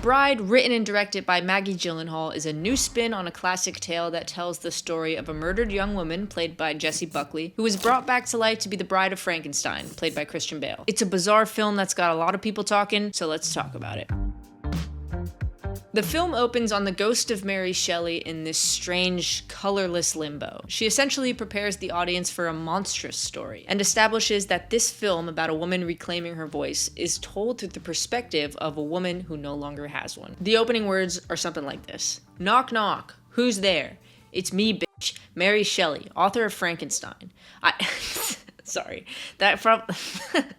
Bride, written and directed by Maggie Gyllenhaal, is a new spin on a classic tale that tells the story of a murdered young woman, played by Buckley, who is brought back to life to be the bride of Frankenstein, played by Christian Bale. It's a bizarre film that's got a lot of people talking, so let's talk about it. The film opens on the ghost of Mary Shelley in this strange, colorless limbo. She essentially prepares the audience for a monstrous story, and establishes that this film about a woman reclaiming her voice is told through the perspective of a woman who no longer has one. The opening words are something like this: "Knock knock, who's there? It's me, bitch, Mary Shelley, author of Frankenstein. Sorry,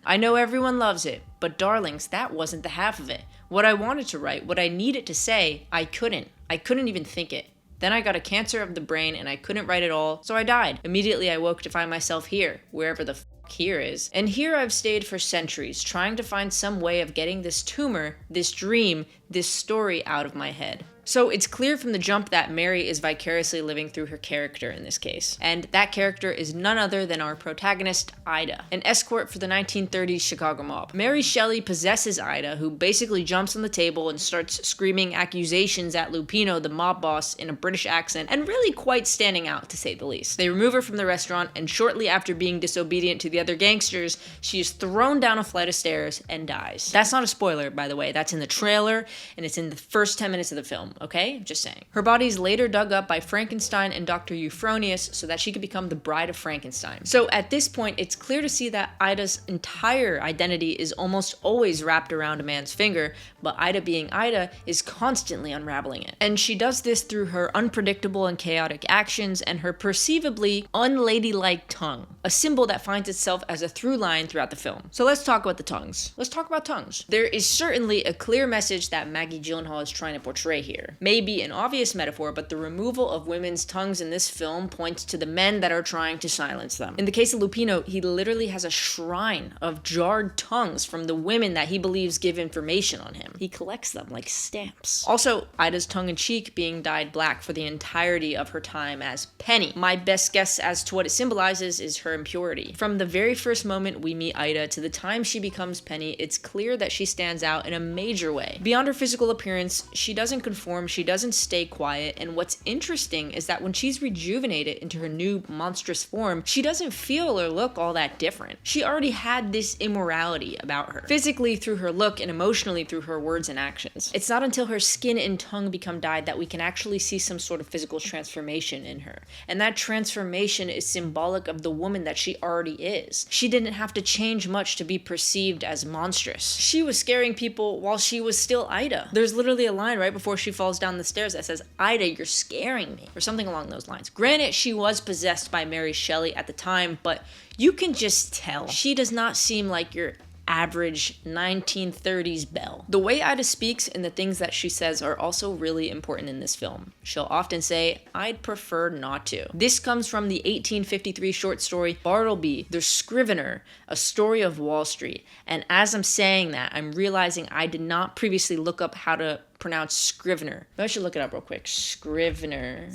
I know everyone loves it, but darlings, that wasn't the half of it. What I wanted to write, what I needed to say, I couldn't even think it. Then I got a cancer of the brain and I couldn't write at all, so I died. Immediately I woke to find myself here, wherever the here is. And here I've stayed for centuries, trying to find some way of getting this tumor, this dream, this story out of my head." So it's clear from the jump that Mary is vicariously living through her character in this case. And that character is none other than our protagonist, Ida, an escort for the 1930s Chicago mob. Mary Shelley possesses Ida, who basically jumps on the table and starts screaming accusations at Lupino, the mob boss, in a British accent, and really quite standing out, to say the least. They remove her from the restaurant, and shortly after being disobedient to the other gangsters, she is thrown down a flight of stairs and dies. That's not a spoiler, by the way. That's in the trailer, and it's in the first 10 minutes of the film. Okay? Just saying. Her body is later dug up by Frankenstein and Dr. Euphronius so that she could become the bride of Frankenstein. So at this point, it's clear to see that Ida's entire identity is almost always wrapped around a man's finger, but Ida being Ida is constantly unraveling it. And she does this through her unpredictable and chaotic actions and her perceivably unladylike tongue, a symbol that finds itself as a through line throughout the film. So let's talk about the tongues. Let's talk about tongues. There is certainly a clear message that Maggie Gyllenhaal is trying to portray here. Maybe an obvious metaphor, but the removal of women's tongues in this film points to the men that are trying to silence them. In the case of Lupino, he literally has a shrine of jarred tongues from the women that he believes give information on him. He collects them like stamps. Also, Ida's tongue-in-cheek being dyed black for the entirety of her time as Penny. My best guess as to what it symbolizes is her impurity. From the very first moment we meet Ida to the time she becomes Penny, it's clear that she stands out in a major way. Beyond her physical appearance, she doesn't conform, she doesn't stay quiet, and what's interesting is that when she's rejuvenated into her new monstrous form, she doesn't feel or look all that different. She already had this immorality about her, physically through her look and emotionally through her words and actions. It's not until her skin and tongue become dyed that we can actually see some sort of physical transformation in her, and that transformation is symbolic of the woman that she already is. She didn't have to change much to be perceived as monstrous. She was scaring people while she was still Ida. There's literally a line right before she falls down the stairs that says, "Ida, you're scaring me," or something along those lines. Granted, she was possessed by Mary Shelley at the time, but you can just tell. She does not seem like your average 1930s belle. The way Ida speaks and the things that she says are also really important in this film. She'll often say, "I'd prefer not to." This comes from the 1853 short story Bartleby, the Scrivener, a story of Wall Street. And as I'm saying that, I'm realizing I did not previously look up how to pronounce Scrivener. Maybe I should look it up real quick. Scrivener.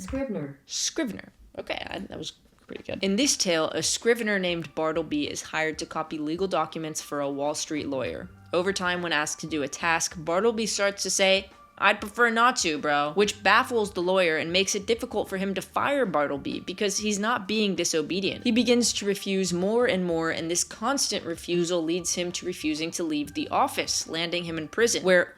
Okay, that was pretty good. In this tale, a scrivener named Bartleby is hired to copy legal documents for a Wall Street lawyer. Over time, when asked to do a task, Bartleby starts to say, "I'd prefer not to, bro," which baffles the lawyer and makes it difficult for him to fire Bartleby because he's not being disobedient. He begins to refuse more and more, and this constant refusal leads him to refusing to leave the office, landing him in prison, where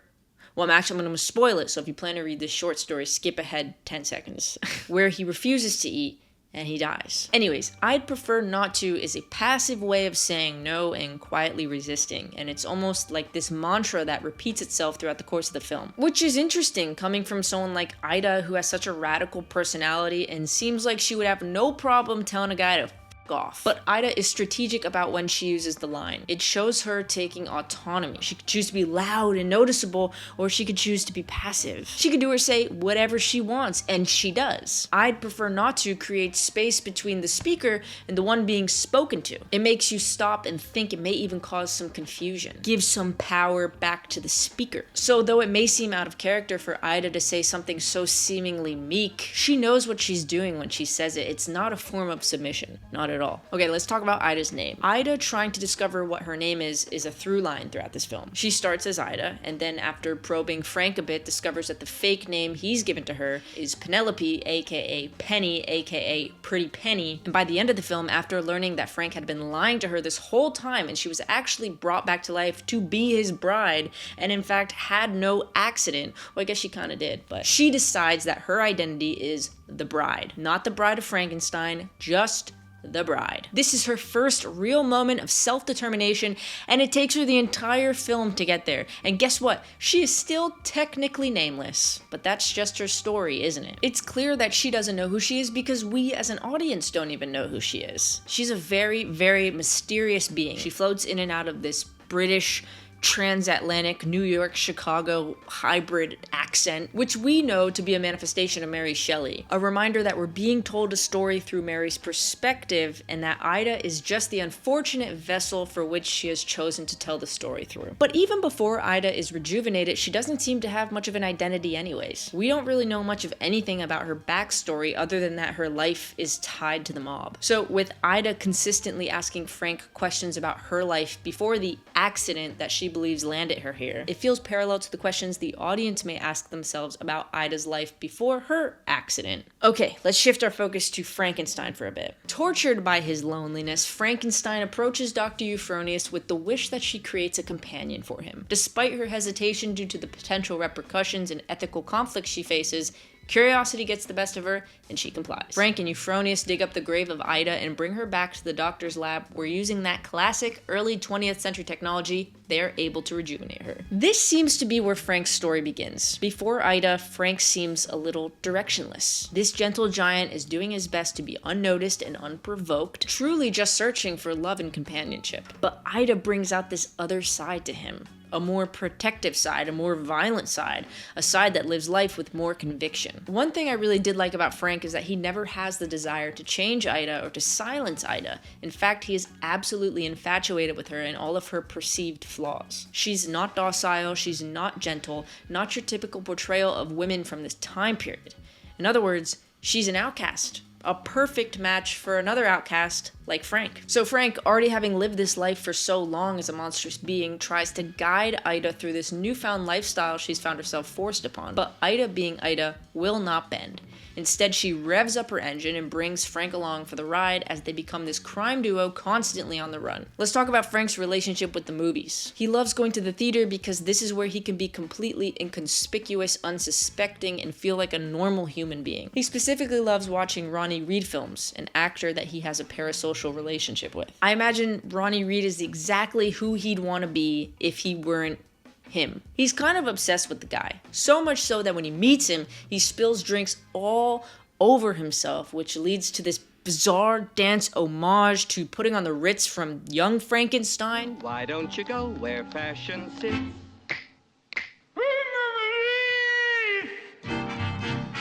I'm going to spoil it, so if you plan to read this short story, skip ahead 10 seconds, where he refuses to eat and he dies. Anyways, "I'd prefer not to" is a passive way of saying no and quietly resisting, and it's almost like this mantra that repeats itself throughout the course of the film. Which is interesting, coming from someone like Ida, who has such a radical personality and seems like she would have no problem telling a guy to off. But Ida is strategic about when she uses the line. It shows her taking autonomy. She could choose to be loud and noticeable, or she could choose to be passive. She could do or say whatever she wants, and she does. "I'd prefer not to" create space between the speaker and the one being spoken to. It makes you stop and think. It may even cause some confusion. Give some power back to the speaker. So though it may seem out of character for Ida to say something so seemingly meek, she knows what she's doing when she says it. It's not a form of submission. Not at at all. Okay, let's talk about Ida's name. Ida trying to discover what her name is a through line throughout this film. She starts as Ida, and then after probing Frank a bit, discovers that the fake name he's given to her is Penelope, aka Penny, aka Pretty Penny. And by the end of the film, after learning that Frank had been lying to her this whole time and she was actually brought back to life to be his bride, and in fact had no accident, well, I guess she kind of did, but she decides that her identity is the bride. Not the bride of Frankenstein, just the bride. This is her first real moment of self-determination, and it takes her the entire film to get there. And guess what? She is still technically nameless, but that's just her story, isn't it? It's clear that she doesn't know who she is because we as an audience don't even know who she is. She's a very, very mysterious being. She floats in and out of this British transatlantic New York Chicago hybrid accent, which we know to be a manifestation of Mary Shelley. A reminder that we're being told a story through Mary's perspective, and that Ida is just the unfortunate vessel for which she has chosen to tell the story through. But even before Ida is rejuvenated, she doesn't seem to have much of an identity anyways. We don't really know much of anything about her backstory other than that her life is tied to the mob. So with Ida consistently asking Frank questions about her life before the accident that she believes landed her here, it feels parallel to the questions the audience may ask themselves about Ida's life before her accident. Okay, let's shift our focus to Frankenstein for a bit. Tortured by his loneliness, Frankenstein approaches Dr. Euphronius with the wish that she creates a companion for him. Despite her hesitation due to the potential repercussions and ethical conflicts she faces, curiosity gets the best of her, and she complies. Frank and Euphronius dig up the grave of Ida and bring her back to the doctor's lab, where using that classic early 20th century technology, they're able to rejuvenate her. This seems to be where Frank's story begins. Before Ida, Frank seems a little directionless. This gentle giant is doing his best to be unnoticed and unprovoked, truly just searching for love and companionship. But Ida brings out this other side to him. A more protective side, a more violent side, a side that lives life with more conviction. One thing I really did like about Frank is that he never has the desire to change Ida or to silence Ida. In fact, he is absolutely infatuated with her and all of her perceived flaws. She's not docile, she's not gentle, not your typical portrayal of women from this time period. In other words, she's an outcast. A perfect match for another outcast like Frank. So Frank, already having lived this life for so long as a monstrous being, tries to guide Ida through this newfound lifestyle she's found herself forced upon. But Ida, being Ida, will not bend. Instead, she revs up her engine and brings Frank along for the ride as they become this crime duo constantly on the run. Let's talk about Frank's relationship with the movies. He loves going to the theater because this is where he can be completely inconspicuous, unsuspecting, and feel like a normal human being. He specifically loves watching Ronnie Reed films, an actor that he has a parasocial relationship with. I imagine Ronnie Reed is exactly who he'd want to be if he weren't him. He's kind of obsessed with the guy. So much so that when he meets him, he spills drinks all over himself, which leads to this bizarre dance homage to putting on the Ritz from Young Frankenstein. Why don't you go where fashion sits?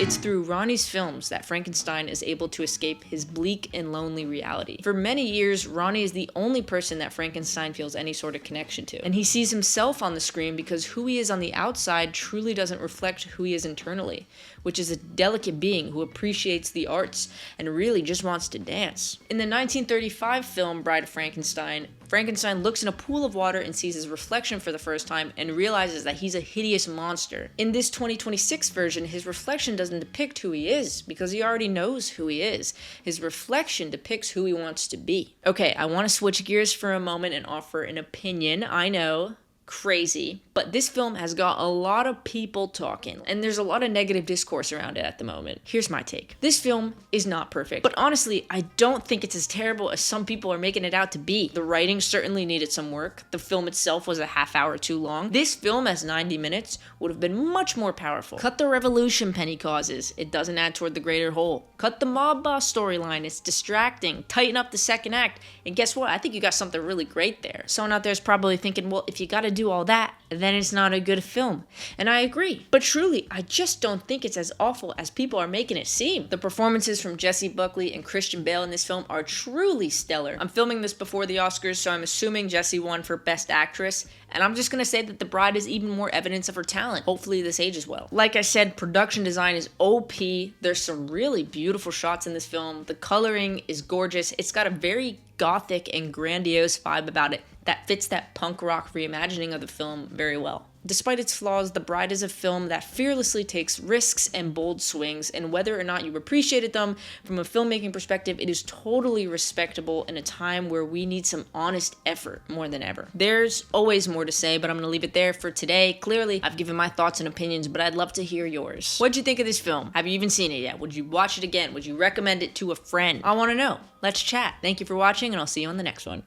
It's through Ronnie's films that Frankenstein is able to escape his bleak and lonely reality. For many years, Ronnie is the only person that Frankenstein feels any sort of connection to. And he sees himself on the screen because who he is on the outside truly doesn't reflect who he is internally, which is a delicate being who appreciates the arts and really just wants to dance. In the 1935 film Bride of Frankenstein, Frankenstein looks in a pool of water and sees his reflection for the first time and realizes that he's a hideous monster. In this 2026 version, his reflection doesn't depict who he is because he already knows who he is. His reflection depicts who he wants to be. Okay, I want to switch gears for a moment and offer an opinion. I know, crazy, but this film has got a lot of people talking, and there's a lot of negative discourse around it at the moment. Here's my take. This film is not perfect, but honestly, I don't think it's as terrible as some people are making it out to be. The writing certainly needed some work. The film itself was a half hour too long. This film, as 90 minutes, would have been much more powerful. Cut the revolution Penny causes. It doesn't add toward the greater whole. Cut the mob boss storyline. It's distracting. Tighten up the second act, and guess what? I think you got something really great there. Someone out there is probably thinking, well, if you gotta do all that, then it's not a good film. And I agree. But truly, I just don't think it's as awful as people are making it seem. The performances from Jessie Buckley and Christian Bale in this film are truly stellar. I'm filming this before the Oscars, so I'm assuming Jessie won for Best Actress, and I'm just gonna say that The Bride is even more evidence of her talent. Hopefully this ages well. Like I said, production design is OP. There's some really beautiful shots in this film. The coloring is gorgeous. It's got a very gothic and grandiose vibe about it that fits that punk rock reimagining of the film very well. Despite its flaws, The Bride is a film that fearlessly takes risks and bold swings, and whether or not you appreciated them from a filmmaking perspective, it is totally respectable in a time where we need some honest effort more than ever. There's always more to say, but I'm gonna leave it there for today. Clearly, I've given my thoughts and opinions, but I'd love to hear yours. What'd you think of this film? Have you even seen it yet? Would you watch it again? Would you recommend it to a friend? I wanna know. Let's chat. Thank you for watching, and I'll see you on the next one.